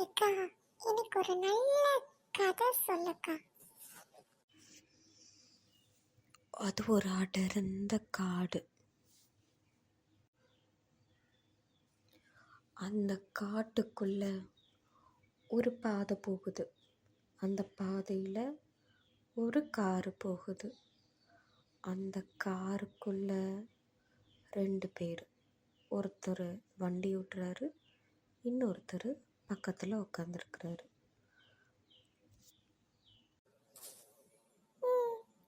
ஏக்கா, எனக்கு ஒரு நல்ல கதை சொல்லுக்கா. அது ஒரு அடர்ந்த காடு. அந்த காட்டுக்குள்ள ஒரு பாதை போகுது. அந்த பாதையில் ஒரு காரு போகுது. அந்த காருக்குள்ள 2 பேர். ஒருத்தர் வண்டி ஓட்டுறாரு, இன்னொருத்தர் பக்கத்தில் உட்காந்துருக்கிறாரு.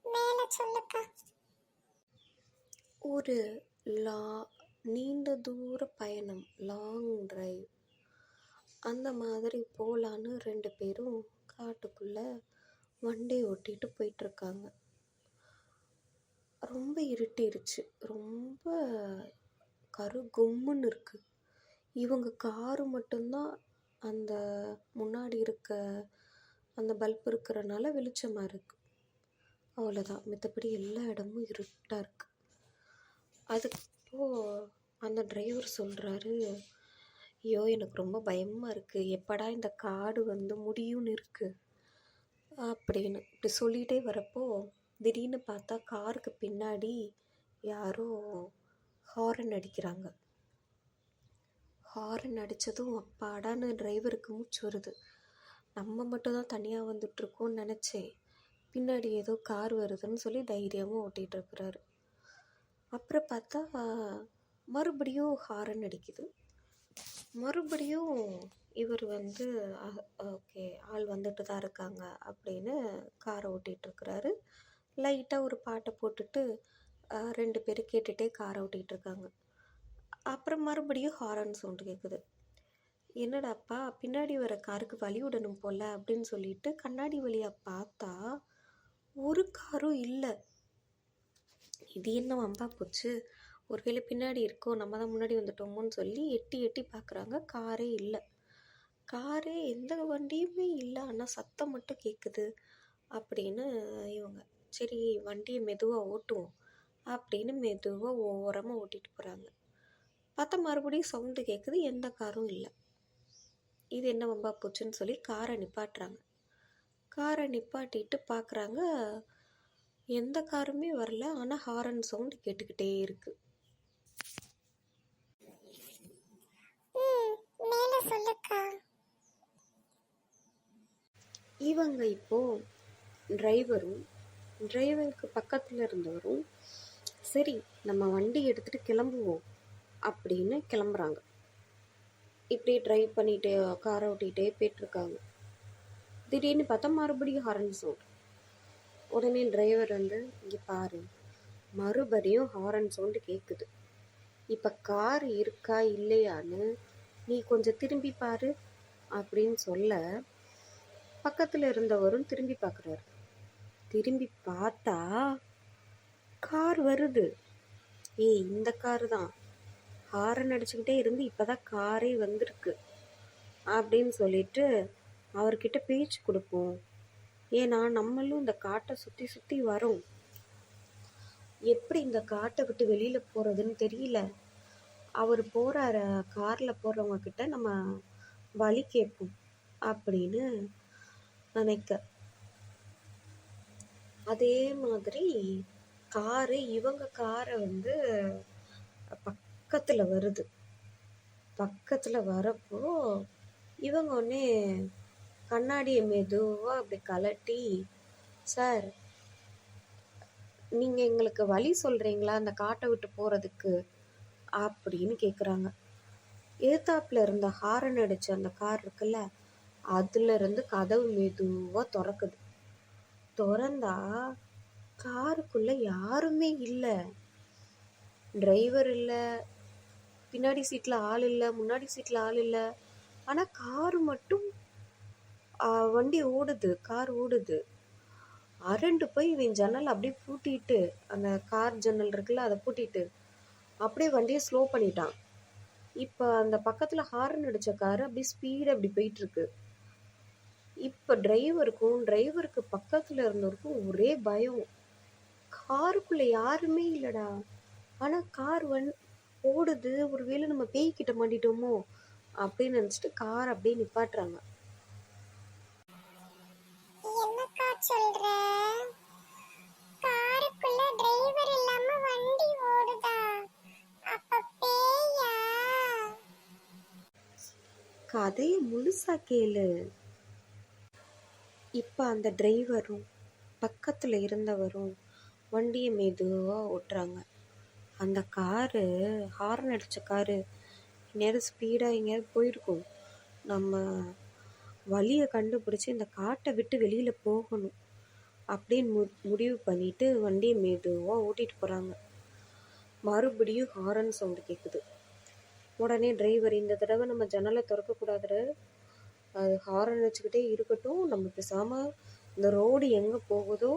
மேல சொல்லுக்கா. ஒரு நீண்ட தூர பயணம், லாங் டிரைவ் அந்த மாதிரி போகலான்னு 2 பேரும் காட்டுக்குள்ளே வண்டி ஓட்டிகிட்டு போயிட்டுருக்காங்க. ரொம்ப இருட்டிருச்சு, ரொம்ப கும்முன்னு இருக்குது. இவங்க காரு மட்டும்தான் அந்த முன்னாடி இருக்க அந்த பல்ப் இருக்கிறனால வெளிச்சமாக இருக்குது. அவ்வளோதான், மற்றபடி எல்லா இடமும் இருட்டாக இருக்குது. அதுக்கோ அந்த டிரைவர் சொல்கிறாரு, ஐயோ எனக்கு ரொம்ப பயமாக இருக்குது, எப்படா இந்த காடு முடியும்னு இருக்குது அப்படின்னு. இப்படி சொல்லிகிட்டே வரப்போ திடீர்னு பார்த்தா காருக்கு பின்னாடி யாரோ ஹாரன் அடிக்கிறாங்க. ஹாரன் அடித்ததும் அப்பாடான்னு டிரைவருக்கு மூச்சு வருது. நம்ம மட்டும்தான் தனியாக வந்துட்டுருக்கோன்னு நினச்சேன், பின்னாடி ஏதோ கார் வருதுன்னு சொல்லி தைரியமாக ஓட்டிகிட்டு இருக்கிறாரு. அப்புறம் பார்த்தா மறுபடியும் ஹாரன் அடிக்குது. மறுபடியும் இவர் ஓகே ஆள் வந்துட்டு தான் இருக்காங்க அப்படின்னு காரை ஓட்டிகிட்ருக்கிறாரு. லைட்டாக ஒரு பாட்டை போட்டுட்டு 2 பேர் கேட்டுகிட்டே காரை ஓட்டிகிட்ருக்காங்க. அப்புறம் மறுபடியும் ஹாரன் சவுண்டு கேட்குது. என்னடாப்பா, பின்னாடி வர காருக்கு வழி விடணும் போல் அப்படின்னு சொல்லிட்டு கண்ணாடி வழியாக பார்த்தா ஒரு காரும் இல்லை. இது என்ன வம்பா போச்சு, ஒருவேளை பின்னாடி இருக்கோம், நம்ம தான் முன்னாடி வந்துட்டோமோன்னு சொல்லி எட்டி எட்டி பார்க்குறாங்க. காரே இல்லை. எந்த வண்டியுமே இல்லை, ஆனால் சத்தம் மட்டும் கேட்குது அப்படின்னு இவங்க சரி வண்டியை மெதுவாக ஓட்டுவோம் அப்படின்னு மெதுவாக ஓரமாக ஓட்டிகிட்டு போகிறாங்க. பார்த்தா மறுபடியும் சவுண்டு கேட்குது, எந்த காரும் இல்லை. இது என்ன வம்பா போச்சுன்னு சொல்லி காரை நிப்பாட்டுறாங்க. காரை நிப்பாட்டிட்டு பார்க்குறாங்க, எந்த காருமே வரல, ஆனால் ஹாரன் சவுண்டு கேட்டுக்கிட்டே இருக்கு. மேல சொல்லுக்கா. இவங்க இப்போ டிரைவருக்கு பக்கத்தில் இருந்தவரும் சரி நம்ம வண்டி எடுத்துகிட்டு கிளம்புவோம் அப்படின்னு கிளம்புறாங்க. இப்படி டிரைவ் பண்ணிகிட்டே காரை ஓட்டிகிட்டே போயிட்டுருக்காங்க. திடீர்னு பார்த்தா மறுபடியும் ஹாரன் சவுண்ட். உடனே டிரைவர் இங்கே பாரு, மறுபடியும் ஹாரன் சவுண்டு கேட்குது, இப்போ கார் இருக்கா இல்லையான்னு நீ கொஞ்சம் திரும்பி பாரு அப்படின்னு சொல்ல பக்கத்தில் இருந்தவரும் திரும்பி பார்க்குறாரு. திரும்பி பார்த்தா கார் வருது. இந்த காரு தான், ஹாரன் அடிச்சுக்கிட்டே இருந்து இப்போதான் காரே வந்திருக்கு அப்படின்னு சொல்லிட்டு அவர்கிட்ட பேச்சு கொடுப்போம். ஏன்னா நம்மளும் இந்த காட்டை சுற்றி சுற்றி வரோம், எப்படி இந்த காட்டை விட்டு வெளியில் போகிறதுன்னு தெரியல. அவர் போகிற காரில் போகிறவங்க கிட்ட நம்ம வழி கேட்போம் அப்படின்னு நினைக்க. அதே மாதிரி இவங்க காரை பக்கத்தில் வருது. பக்கத்தில் வரப்போ இவங்க உடனே கண்ணாடியை மெதுவாக அப்படி கலட்டி, சார் நீங்கள் எங்களுக்கு வழி சொல்கிறீங்களா அந்த காட்டை விட்டு போகிறதுக்கு அப்படின்னு கேட்குறாங்க. எதிர்த்தாப்புல இருந்த ஹாரன் அடித்த அந்த கார் இருக்குல்ல, அதுலேருந்து கதவு மெதுவாக திறக்குது. திறந்தா காருக்குள்ளே யாருமே இல்லை. டிரைவர் இல்லை, பின்னாடி சீட்டில் ஆள் இல்லை, முன்னாடி சீட்டில் ஆள் இல்லை. ஆனால் காரு மட்டும் வண்டி ஓடுது, கார் ஓடுது. அரண்டு போய் இவன் ஜன்னல் அப்படியே பூட்டிட்டு, அந்த கார் ஜன்னல் இருக்குல்ல அதை பூட்டிட்டு அப்படியே வண்டியை ஸ்லோ பண்ணிட்டான். இப்போ அந்த பக்கத்தில் ஹாரன் அடித்த காரு அப்படியே ஸ்பீடாக அப்படி போயிட்டுருக்கு. இப்போ டிரைவருக்கு பக்கத்தில் இருந்தவருக்கும் ஒரே பயம். காருக்குள்ளே யாருமே இல்லைடா, ஆனால் கார் ஓடுது, ஒருவேளை நம்ம பேய்கிட்ட மாட்டிட்டோமோ அப்படின்னு நினச்சிட்டு கார் அப்படியே நிப்பாட்டுறாங்க. என்னக்கா சொல்ற? காருக்குள்ள டிரைவர் இல்லாம வண்டி ஓடுதா? அப்ப பேயா? கதையை முழுசா கேளு. இப்போ அந்த டிரைவரும் பக்கத்தில் இருந்தவரும் வண்டியை மெதுவாக ஓட்டுறாங்க. அந்த காரு, ஹார்ன் அடித்த காரு எங்கேயாவது ஸ்பீடாக எங்கேயாவது போயிருக்கும். நம்ம வழியை கண்டுபிடிச்சி இந்த காட்டை விட்டு வெளியில் போகணும் அப்படின்னு முடிவு பண்ணிட்டு வண்டியை மெதுவாக ஓட்டிகிட்டு போகிறாங்க. மறுபடியும் ஹாரன் சவுண்டு கேட்குது. உடனே டிரைவர், இந்த தடவை நம்ம ஜன்னலை திறக்கக்கூடாது, அது ஹாரன் வச்சுக்கிட்டே இருக்கட்டும், நம்ம பேசாமல் இந்த ரோடு எங்கே போகுதோ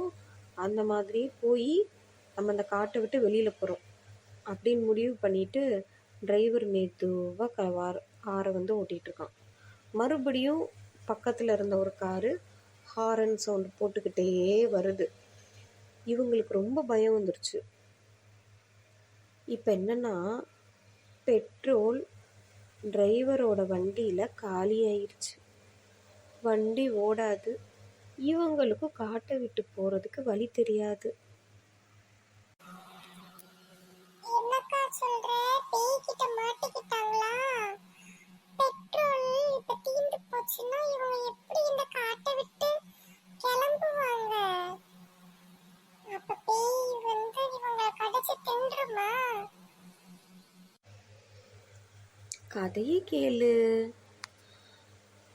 அந்த மாதிரி போய் நம்ம அந்த காட்டை விட்டு வெளியில் போகிறோம் அப்படின்னு முடிவு பண்ணிவிட்டு டிரைவர் மெதுவாக காரை வந்து ஓட்டிகிட்ருக்கான். மறுபடியும் பக்கத்தில் இருந்த ஒரு காரு ஹாரன் சவுண்டு போட்டுக்கிட்டே வருது. இவங்களுக்கு ரொம்ப பயம் வந்துருச்சு. இப்போ என்னன்னா, பெட்ரோல் டிரைவரோட வண்டியில் காலியாயிருச்சு. வண்டி ஓடாது. இவங்களுக்கும் காட்டை விட்டு போகிறதுக்கு வழி தெரியாது. என்னக்கா சொல்ற? பேய்கிட்ட மாட்டிக்கிட்டாங்களா? பெட்ரோல் இப்ப தீந்து போச்சுன்னா இவங்க எப்படி இந்த காட்டை விட்டு கிளம்புவாங்க? அப்ப பேய் வந்து இவங்க கடிச்சு தின்றுமா? கதையை கேளு.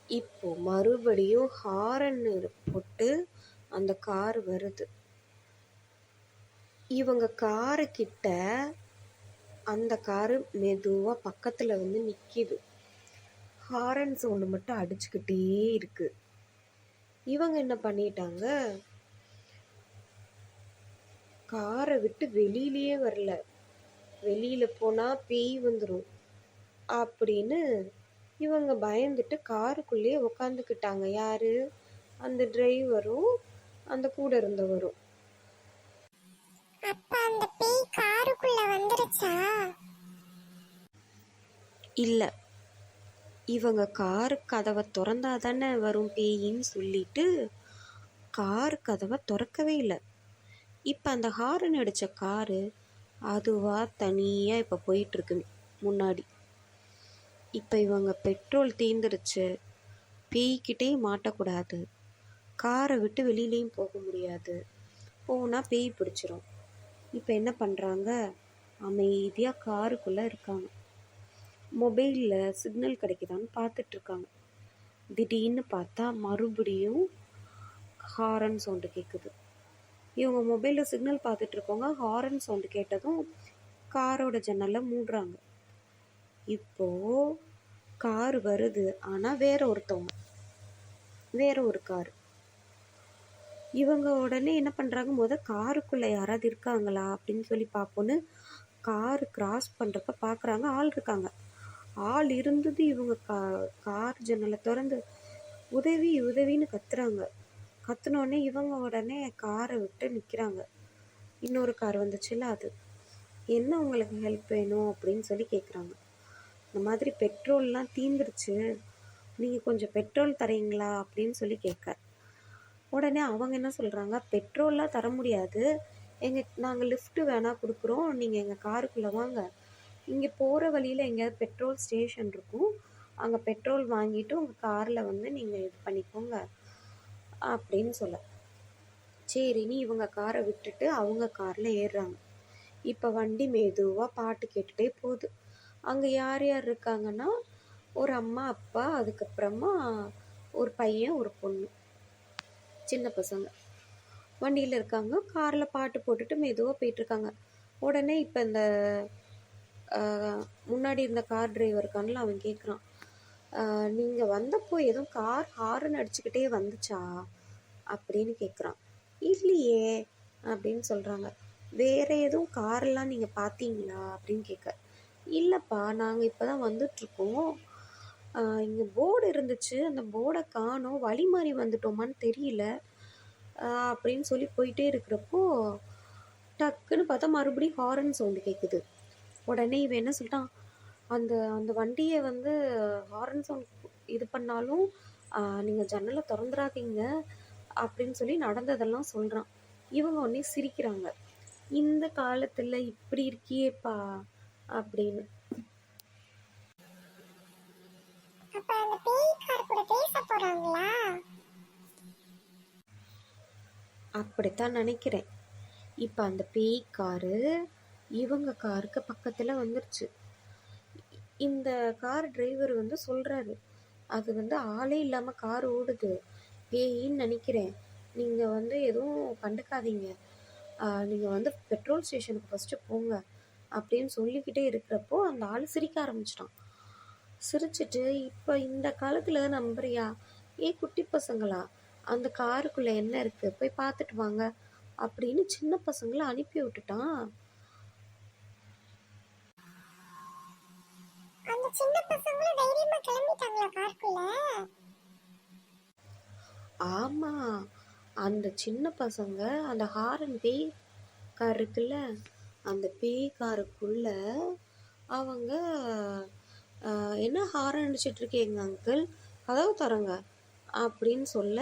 இப்போ மறுபடியும் ஹாரன் போட்டு அந்த கார் வருது. இவங்க காரு கிட்ட அந்த காரு மெதுவாக பக்கத்தில் வந்து நிற்கிது. ஹாரன் சவுண்டு மட்டும் அடிச்சுக்கிட்டே இருக்கு. இவங்க என்ன பண்ணிட்டாங்க, காரை விட்டு வெளியிலேயே வரல. வெளியில் போனால் பேய் வந்துடும் அப்படின்னு இவங்க பயந்துட்டு காருக்குள்ளேயே உக்காந்துக்கிட்டாங்க. யாரு? அந்த டிரைவரும் அந்த கூட இருந்தவரும். அப்ப அந்த பேய் காருக்குள்ள வந்துருச்சா? இல்லை, இவங்க காரு கதவை திறந்தா தானே வரும் பேயின்னு சொல்லிட்டு கார் கதவை திறக்கவே இல்லை. இப்போ அந்த ஹாரன் அடித்த காரு அதுவாக தனியாக இப்போ போயிட்டுருக்கு முன்னாடி. இப்போ இவங்க பெட்ரோல் தீந்துருச்சு, பேய்கிட்டே மாட்டக்கூடாது, காரை விட்டு வெளியிலையும் போக முடியாது, போனால் பேய் பிடிச்சிரும். இப்போ என்ன பண்ணுறாங்க, அமைதியாக காருக்குள்ளே இருக்காங்க. மொபைலில் சிக்னல் கிடைக்குதான்னு பார்த்துட்ருக்காங்க. திடீர்னு பார்த்தா மறுபடியும் ஹாரன் சவுண்டு கேட்குது. இவங்க மொபைலில் சிக்னல் பார்த்துட்ருக்கோங்க. ஹாரன் சவுண்டு கேட்டதும் காரோட ஜன்னலை மூடுறாங்க. இப்போது கார் வருது, ஆனால் வேற ஒருத்தவங்க, வேற ஒரு கார். இவங்க உடனே என்ன பண்ணுறாங்க, காருக்குள்ளே யாராவது இருக்காங்களா அப்படின்னு சொல்லி பார்ப்போன்னு கார் கிராஸ் பண்ணுறப்ப பார்க்குறாங்க, ஆள் இருக்காங்க. ஆள் இருந்தது. இவங்க கார் ஜன்னலை திறந்து உதவி உதவின்னு கத்துறாங்க. கத்துனோடனே இவங்க உடனே காரை விட்டு நிற்கிறாங்க. இன்னொரு கார் வந்துச்சுல்ல, அது என்ன உங்களுக்கு ஹெல்ப் வேணும் அப்படின்னு சொல்லி கேட்குறாங்க. இந்த மாதிரி பெட்ரோல்லாம் தீந்துருச்சு, நீங்கள் கொஞ்சம் பெட்ரோல் தரீங்களா அப்படின்னு சொல்லி கேட்க. உடனே அவங்க என்ன சொல்கிறாங்க, பெட்ரோல்லாம் தர முடியாது, நாங்கள் லிஃப்ட்டு வேணால் கொடுக்குறோம், நீங்கள் எங்கள் காருக்குள்ளே வாங்க, இங்கே போகிற வழியில் எங்கேயாவது பெட்ரோல் ஸ்டேஷன் இருக்கும், அங்கே பெட்ரோல் வாங்கிட்டு உங்கள் காரில் வந்து நீங்கள் இது பண்ணிக்கோங்க அப்படின்னு சொல்ல. சரின்னு இவங்க காரை விட்டுட்டு அவங்க காரில் ஏறுறாங்க. இப்போ வண்டி மெதுவாக பாட்டு கேட்டுகிட்டே போகுது. அங்கே யார் யார் இருக்காங்கன்னா, ஒரு அம்மா அப்பா, அதுக்கப்புறமா ஒரு பையன் ஒரு பொண்ணு, சின்ன பசங்க வண்டியில் இருக்காங்க. காரில் பாட்டு போட்டுட்டு மெதுவாக போயிட்டுருக்காங்க. உடனே இப்போ இந்த முன்னாடி இருந்த கார் டிரைவர் இருக்கான்ல, அவன் கேட்குறான், நீங்கள் வந்தப்போ எதுவும் கார் ஹாரன் அடிச்சுக்கிட்டே வந்துச்சா அப்படின்னு கேட்குறான். இல்லையே அப்படின்னு சொல்கிறாங்க. வேறு எதுவும் காரெல்லாம் நீங்கள் பார்த்தீங்களா அப்படின்னு கேட்க. இல்லைப்பா, நாங்கள் இப்போ தான் வந்துட்ருக்கோம், இங்கே போர்டு இருந்துச்சு, அந்த போர்டை காணோம், வழி மாறி வந்துட்டோமான்னு தெரியல அப்படின்னு சொல்லி போயிட்டே இருக்கிறப்போ டக்குன்னு பார்த்தா மறுபடியும் ஹாரன் சவுண்டு கேட்குது. உடனே இவன் என்ன சொல்லிட்டான், அந்த அந்த வண்டியை வந்து ஹாரன் சவுண்ட் இது பண்ணாலும் நீங்கள் ஜன்னலை திறந்துடாதீங்க அப்படின்னு சொல்லி நடந்ததெல்லாம் சொல்கிறான். இவங்க உடனே சிரிக்கிறாங்க, இந்த காலத்தில் இப்படி இருக்கியேப்பா அப்படின்னு. அப்ப அந்த பேய்க்கார கூட பேச போறாங்களா? அப்படித்தான் நினைக்கிறேன். இப்போ அந்த பேய் காரு இவங்க காருக்கு பக்கத்தில் வந்துருச்சு. இந்த கார் டிரைவர் வந்து சொல்கிறாரு, அது வந்து ஆளே இல்லாமல் கார் ஓடுது, பேயின்னு நினைக்கிறேன், நீங்கள் வந்து எதுவும் கண்டுக்காதீங்க, நீங்கள் வந்து பெட்ரோல் ஸ்டேஷனுக்கு ஃபஸ்ட்டு போங்க அப்படின்னு சொல்லிக்கிட்டே இருக்கிறப்போ அந்த ஆள் சிரிக்க ஆரம்பிச்சிட்டான். சிரிச்சிட்டு, இப்போ இந்த காலத்தில் நம்புறியா, குட்டி பசங்களா, அந்த காருக்குள்ளே என்ன இருக்குது போய் பார்த்துட்டு வாங்க அப்படின்னு சின்ன பசங்களை அனுப்பி விட்டுட்டான். அந்த சின்ன பசங்களும் தைரியமா கிளம்பிட்டாங்களா காருக்குள்ள? ஆமா, அந்த சின்ன பசங்க அந்த ஹாரன் பேய் கார் இருக்குல்ல, அந்த பேய் காருக்குள்ள அவங்க என்ன ஹாரன் அடிச்சிட்டு இருக்கீங்க அங்கிள், கதவு திறங்க அப்படின்னு சொல்ல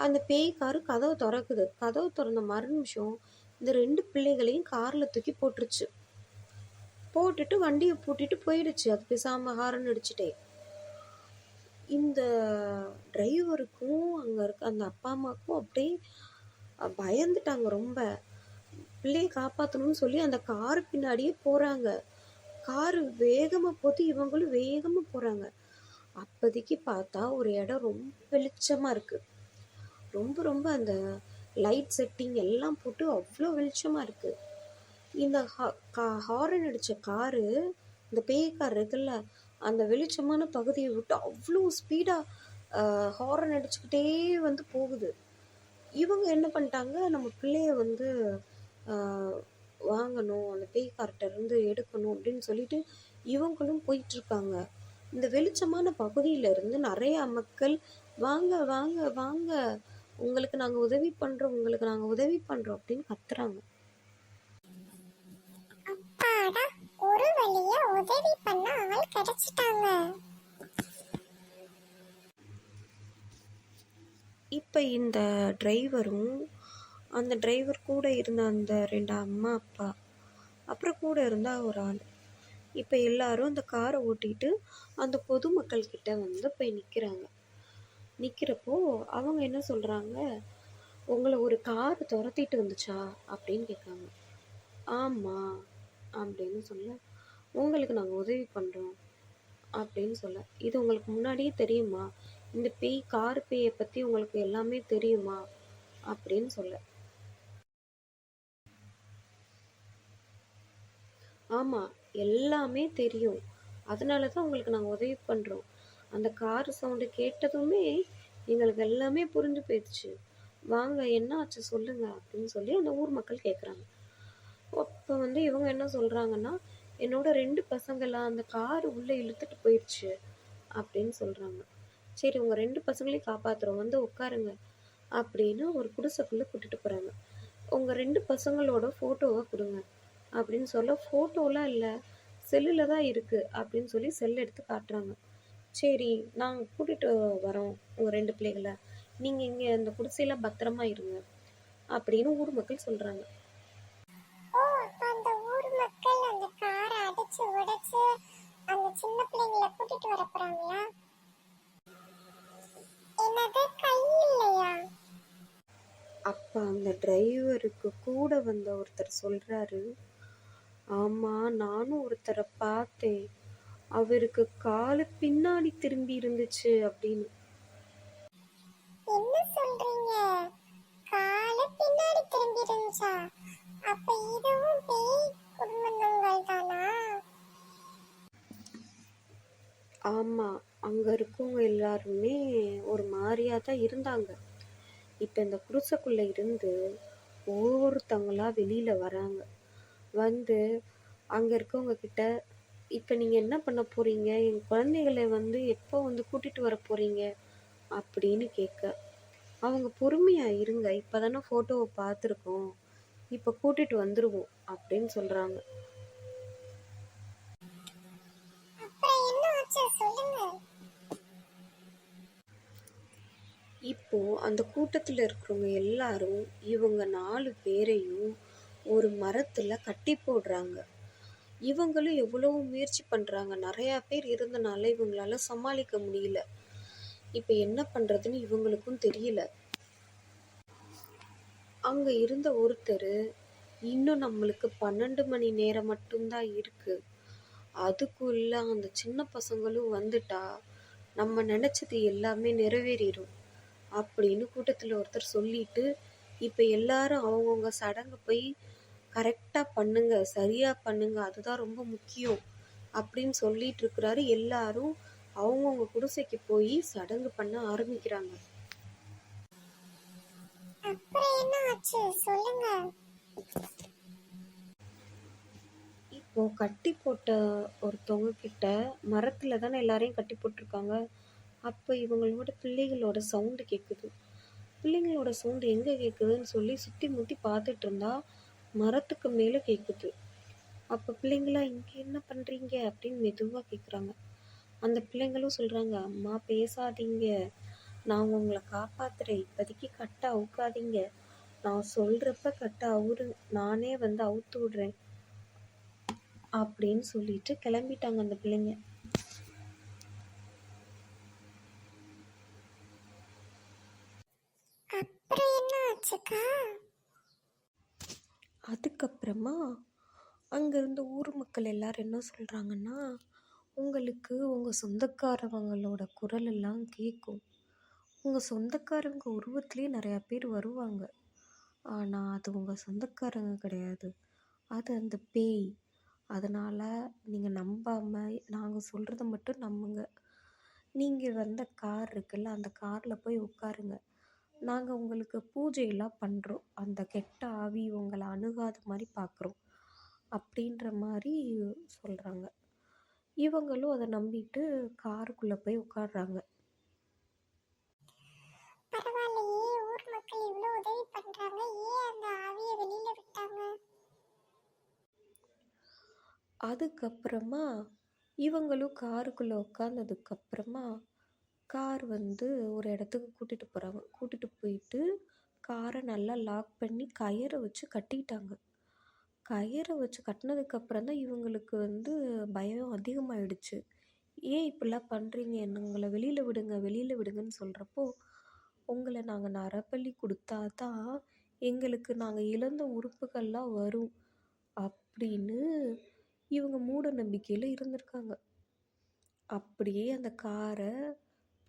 அந்த பேய் காரு கதவு திறக்குது. கதவு திறந்த மறு நிமிஷம் இந்த 2 பிள்ளைகளையும் காரில் தூக்கி போட்டுருச்சு. போட்டுட்டு வண்டியை பூட்டிட்டு போயிடுச்சு. அது பேசாமல் ஹாரன் அடிச்சுட்டே. இந்த டிரைவருக்கும் அங்கே இருக்க அந்த அப்பா அம்மாவுக்கும் அப்படியே பயந்துட்டாங்க ரொம்ப. பிள்ளையை காப்பாற்றணும்னு சொல்லி அந்த காரு பின்னாடியே போகிறாங்க. காரு வேகமாக போது, இவங்களும் வேகமாக போகிறாங்க. அப்போதைக்கு பார்த்தா ஒரு இடம் ரொம்ப வெளிச்சமாக இருக்குது. ரொம்ப ரொம்ப அந்த லைட் செட்டிங் எல்லாம் போட்டு அவ்வளோ வெளிச்சமாக இருக்குது. இந்த ஹாரன் அடித்த காரு, இந்த பேய் கார் இருக்குல்ல, அந்த வெளிச்சமான பகுதியை விட்டு அவ்வளோ ஸ்பீடாக ஹாரன் அடிச்சுக்கிட்டே வந்து போகுது. இவங்க என்ன பண்ணிட்டாங்க, நம்ம பிள்ளைய வந்து வாங்கணும், அந்த பேய் கார்ட்ட இருந்து எடுக்கணும் அப்படின்னு சொல்லிட்டு இவங்களும் போயிட்டுருக்காங்க. இந்த வெளிச்சமான பகுதியிலேருந்து நிறையா மக்கள் வாங்க வாங்க வாங்க, உங்களுக்கு நாங்கள் உதவி பண்ணுறோம், உங்களுக்கு நாங்கள் உதவி பண்ணுறோம் அப்படின்னு கத்துறாங்க. அப்பாடா, ஒரு வழியா உதவி பண்ண ஆள் கிடைச்சிட்டாங்க. இப்போ இந்த டிரைவரும் அந்த டிரைவர் கூட இருந்த அந்த 2 அம்மா அப்பா அப்புறம் கூட இருந்த ஒரு ஆள், இப்போ எல்லாரும் அந்த காரை ஓட்டிட்டு அந்த பொதுமக்கள் கிட்ட வந்து போய் நிற்கிறாங்க. நிற்கிறப்போ அவங்க என்ன சொல்கிறாங்க, உங்களை ஒரு கார் துரத்திட்டு வந்துச்சா அப்படின்னு கேட்குறாங்க. ஆமாம் அப்படின்னு சொல்ல, உங்களுக்கு நாங்கள் உதவி பண்ணுறோம் அப்படின்னு சொல்ல, இது உங்களுக்கு முன்னாடியே தெரியுமா, இந்த பேய் கார் பேயை பற்றி உங்களுக்கு எல்லாமே தெரியுமா அப்படின்னு சொல்ல, ஆமாம் எல்லாமே தெரியும், அதனால தான் உங்களுக்கு நாங்கள் உதவி பண்ணுறோம், அந்த கார் சவுண்டு கேட்டதுமே எங்களுக்கு எல்லாமே புரிஞ்சு போயிடுச்சு, வாங்க என்ன ஆச்சு சொல்லுங்க அப்படின்னு சொல்லி அந்த ஊர் மக்கள் கேட்குறாங்க. அப்போ வந்து இவங்க என்ன சொல்கிறாங்கன்னா, என்னோட 2 பசங்களை அந்த கார் உள்ளே இழுத்துட்டு போயிடுச்சு அப்படின்னு சொல்கிறாங்க. சரி, உங்கள் 2 பசங்களையும் காப்பாற்றுறோம், வந்து உட்காருங்க அப்படின்னு ஒரு குடிசைக்குள்ளே கூட்டிகிட்டு போகிறாங்க. உங்கள் 2 பசங்களோட ஃபோட்டோவை கொடுங்க அப்படின்னு சொல்ல, ஃபோட்டோலாம் இல்லை, செல்லில் தான் இருக்குது அப்படின்னு சொல்லி செல் எடுத்து காட்டுறாங்க. சரி, நாங்கள் கூட்டிகிட்டு வரோம் உங்கள் 2 பிள்ளைகளை, நீங்கள் இங்கே அந்த குடிசையில் பத்திரமா இருங்க அப்படின்னு ஊர் மக்கள் சொல்கிறாங்க. ஓ, அப்ப அந்த ஊர் மக்கள் அந்த காரை அடிச்சு உடைச்சு அந்த சின்ன பிள்ளைங்களை கூட்டிட்டு வர போறாங்களா? என்னது, கை இல்லையா? அப்ப அந்த டிரைவருக்கு கூட வந்த ஒருத்தர் சொல்றாரு, ஆமா நானும் ஒருத்தரை பார்த்தேன், அவருக்கு காலு பின்னாடி திரும்பி இருந்துச்சு அப்படின்னு. என்ன சொல்றீங்க, காலு பின்னாடி திரும்பி இருந்துச்சா? அப்ப இதுவும் பேய் குடும்பங்கள் தானா? ஆமா, அங்க இருக்கவங்க எல்லாருமே ஒரு மாதிரியா தான் இருந்தாங்க. இப்ப இந்த குடிசைக்குள்ள இருந்து ஒவ்வொருத்தவங்களா வெளியில வராங்க. வந்து அங்க இருக்கவங்க கிட்ட, இப்ப நீங்க என்ன பண்ண போறீங்க, என் குழந்தைகளை வந்து எப்போ வந்து கூட்டிட்டு வர போறீங்க அப்படின்னு கேட்க, அவங்க பொறுமையா இருங்க, இப்பதானே போட்டோவை பார்த்துருக்கோம், இப்ப கூட்டிட்டு வந்துருவோம் அப்படின்னு சொல்றாங்க. அச்சோ சொல்லுங்க. இப்போ அந்த கூட்டத்தில் இருக்கிறவங்க எல்லாரும் இவங்க 4 பேரையும் ஒரு மரத்தில் கட்டி போடுறாங்க. இவங்களும் எவ்வளவு முயற்சி பண்ணுறாங்க. நிறையா பேர் இருந்தனால இவங்களால சமாளிக்க முடியல. இப்போ என்ன பண்ணுறதுன்னு இவங்களுக்கும் தெரியல. அங்கே இருந்த ஒருத்தர், இன்னும் நம்மளுக்கு 12 மணி நேரம் மட்டும்தான் இருக்குது, அதுக்குள்ள அந்த சின்ன பசங்களும் வந்துட்டா நம்ம நினச்சது எல்லாமே நிறைவேறிடும் அப்படின்னு கூட்டத்தில் ஒருத்தர் சொல்லிட்டு, இப்போ எல்லாரும் அவங்கவுங்க சடங்கு போய் கரெக்டாக பண்ணுங்க, சரியாக பண்ணுங்க, அதுதான் ரொம்ப முக்கியம் அப்படின்னு சொல்லிட்டு இருக்கிறாரு. எல்லாரும் அவங்கவுங்க குடிசைக்கு போய் சடங்கு பண்ண ஆரம்பிக்கிறாங்க. அப்புறம் என்ன ஆச்சு சொல்லுங்க. இப்போ கட்டி போட்ட ஒருத்தவங்க கிட்ட மரத்தில் தானே எல்லாரையும் கட்டி போட்டிருக்காங்க. அப்போ இவங்களோட பிள்ளைகளோட சவுண்டு கேட்குது. பிள்ளைங்களோட சவுண்டு எங்கே கேட்குதுன்னு சொல்லி சுற்றி முற்றி பார்த்துட்டு இருந்தா மரத்துக்கு மேலே கேட்குது. அப்போ பிள்ளைங்களா இங்கே என்ன பண்ணுறீங்க அப்படின்னு மெதுவாக கேட்குறாங்க. அந்த பிள்ளைங்களும் சொல்கிறாங்க, அம்மா பேசாதீங்க, நான் உங்களை காப்பாத்துறேன், இப்போதைக்கு கட்டை அவுக்காதீங்க, நான் சொல்கிறப்ப கட்டை நானே வந்து அவுத்து விடுறேன் அப்படின்னு சொல்லிட்டு கிளம்பிட்டாங்க அந்த பிள்ளைங்க. அப்புறம் என்ன ஆச்சுக்கா? அதுக்கப்புறமா அங்கே இருந்த ஊர் மக்கள் எல்லாரும் என்ன சொல்கிறாங்கன்னா, உங்களுக்கு உங்கள் சொந்தக்காரவங்களோட குரல் எல்லாம் கேட்கும், உங்கள் சொந்தக்காரங்க உருவத்துலேயே நிறையா பேர் வருவாங்க, ஆனால் அது உங்கள் சொந்தக்காரங்க கிடையாது, அது அந்த பேய். அதனால் நீங்கள் நம்பாமல் நாங்கள் சொல்கிறத மட்டும் நம்புங்க. நீங்கள் வந்த கார் இருக்குல்ல, அந்த காரில் போய் உட்காருங்க, நாங்கள் உங்களுக்கு பூஜையெல்லாம் பண்ணுறோம், அந்த கெட்ட ஆவி உங்களை அணுகாத மாதிரி பார்க்குறோம் அப்படின்ற மாதிரி சொல்கிறாங்க. இவங்களும் அதை நம்பிட்டு காருக்குள்ளே போய் உட்காடுறாங்க. பரவாயில்லையே, ஊர் மக்கள் இவ்வளோ உதவி பண்றாங்க, ஏன் அந்த ஆவியை வெளியில விட்டாங்க? அதுக்கப்புறமா இவங்களும் காருக்குள்ளே உட்காந்ததுக்கப்புறமா கார் வந்து ஒரு இடத்துக்கு கூட்டிகிட்டு போகிறாங்க. கூட்டிகிட்டு போயிட்டு காரை நல்லா லாக் பண்ணி கயிறை வச்சு கட்டிட்டாங்க. கயிறை வச்சு கட்டினதுக்கப்புறம் தான் இவங்களுக்கு வந்து பயம் அதிகமாகிடுச்சு. ஏன் இப்படிலாம் பண்ணுறீங்க, எங்களை வெளியில் விடுங்க வெளியில் விடுங்கன்னு சொல்கிறப்போ, உங்களை நாங்கள் நரபலி கொடுத்தா தான் எங்களுக்கு நாங்கள் இழந்த உறுப்புகள்லாம் வரும் அப்படின்னு இவங்க மூட நம்பிக்கையில் இருந்திருக்காங்க. அப்படியே அந்த காரை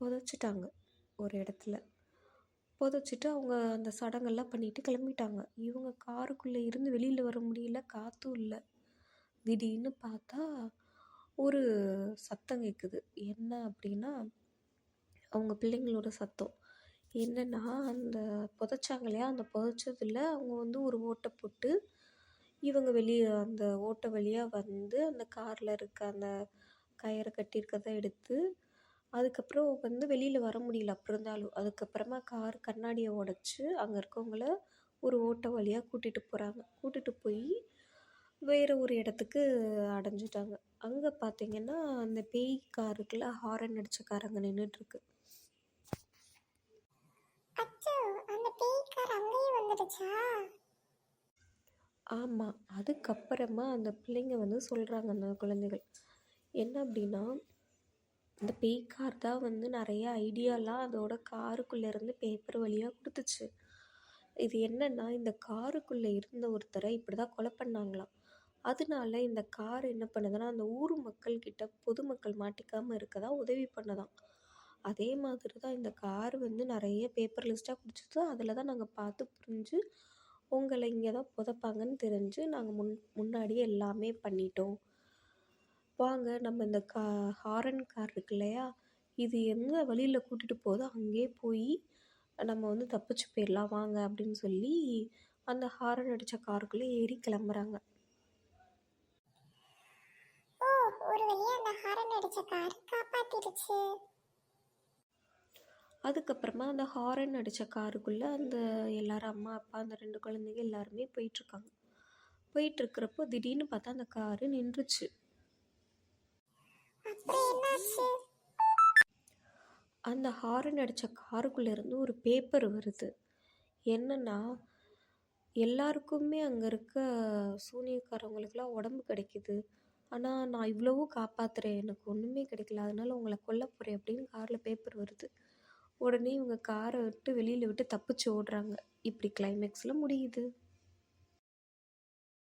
புதைச்சிட்டாங்க ஒரு இடத்துல. புதைச்சிட்டு அவங்க அந்த சடங்கெல்லாம் பண்ணிட்டு கிளம்பிட்டாங்க. இவங்க காருக்குள்ளே இருந்து வெளியில் வர முடியல, காற்றும் இல்லை. திடீர்னு பார்த்தா ஒரு சத்தம் கேட்குது. என்ன அப்படின்னா, அவங்க பிள்ளைங்களோட சத்தம். என்னென்னா, அந்த புதைச்சாங்க இல்லையா, அந்த புதைச்சதில் அவங்க வந்து ஒரு ஓட்டை போட்டு இவங்க வெளியே அந்த ஓட்டை வழியாக வந்து அந்த காரில் இருக்க அந்த கயிறை கட்டியிருக்கதை எடுத்து, அதுக்கப்புறம் வந்து வெளியில் வர முடியல. அப்படி இருந்தாலும் அதுக்கப்புறமா கார் கண்ணாடியை உடச்சி அங்கே இருக்கவங்கள ஒரு ஓட்டை வழியாக கூட்டிகிட்டு போகிறாங்க. கூட்டிகிட்டு போய் வேறு ஒரு இடத்துக்கு அடைஞ்சிட்டாங்க. அங்கே பார்த்தீங்கன்னா அந்த பேய் காருக்குள்ள ஹாரன் அடித்த கார் அங்கே நின்றுட்டுருக்கு. அச்சோ, அந்த பேய்க்கார அங்கேயும் வந்துடுச்சா? ஆமாம். அதுக்கப்புறமா அந்த பிள்ளைங்க வந்து சொல்கிறாங்க, அந்த குழந்தைகள் என்ன அப்படின்னா, இந்த பேய் கார் தான் வந்து நிறைய ஐடியாலாம் அதோட காருக்குள்ளேருந்து பேப்பர் வழியாக கொடுத்துச்சு. இது என்னென்னா, இந்த காருக்குள்ளே இருந்த ஒருத்தரை இப்படி தான் கொலை பண்ணாங்களாம். அதனால இந்த கார் என்ன பண்ணுதுன்னா, அந்த ஊர் மக்கள்கிட்ட பொதுமக்கள் மாட்டிக்காமல் இருக்க தான் உதவி பண்ணதான். அதே மாதிரி தான் இந்த கார் வந்து நிறைய பேப்பர் லிஸ்ட்டாக குடிச்சிது. அதில் தான் நாங்கள் பார்த்து புரிஞ்சு உங்களை இங்கே தான் புதைப்பாங்கன்னு தெரிஞ்சு நாங்கள் முன்னாடியே எல்லாமே பண்ணிட்டோம். வாங்க நம்ம இந்த ஹாரன் கார் இருக்கு இல்லையா, இது எங்கே வழியில் கூட்டிகிட்டு போதோ அங்கேயே போய் நம்ம வந்து தப்பிச்சு போயிடலாம் வாங்க அப்படின்னு சொல்லி அந்த ஹாரன் அடித்த காருக்குள்ளே ஏறி கிளம்புறாங்க. ஓ, ஒரு வழியா அந்த ஹாரன் அடிச்ச கார் காப்பாத்திடுச்சு. அதுக்கப்புறமா அந்த ஹாரன் அடித்த காருக்குள்ளே அந்த எல்லாரும் அம்மா அப்பா அந்த 2 குழந்தைங்க எல்லாருமே போயிட்டுருக்காங்க. போயிட்டுருக்கிறப்போ திடீர்னு பார்த்தா அந்த காரு நின்றுச்சு. அப்புறம் என்னாச்சு? அந்த ஹாரன் அடித்த காருக்குள்ளேருந்து ஒரு பேப்பர் வருது. என்னன்னா, எல்லாருக்குமே அங்கே இருக்க சூனியக்காரவங்களுக்கெல்லாம் உடம்பு கிடைக்குது. ஆனால் நான் இவ்வளவும் காப்பாத்துறேன், எனக்கு ஒன்றுமே கிடைக்கல, அதனால உங்களை கொல்ல போகிறேன் அப்படின்னு காரில் பேப்பர் வருது. உடனே இவங்க காரை விட்டு வெளியில் விட்டு தப்பிச்சு ஓடுறாங்க. இப்படி கிளைமேக்ஸில் முடியுது.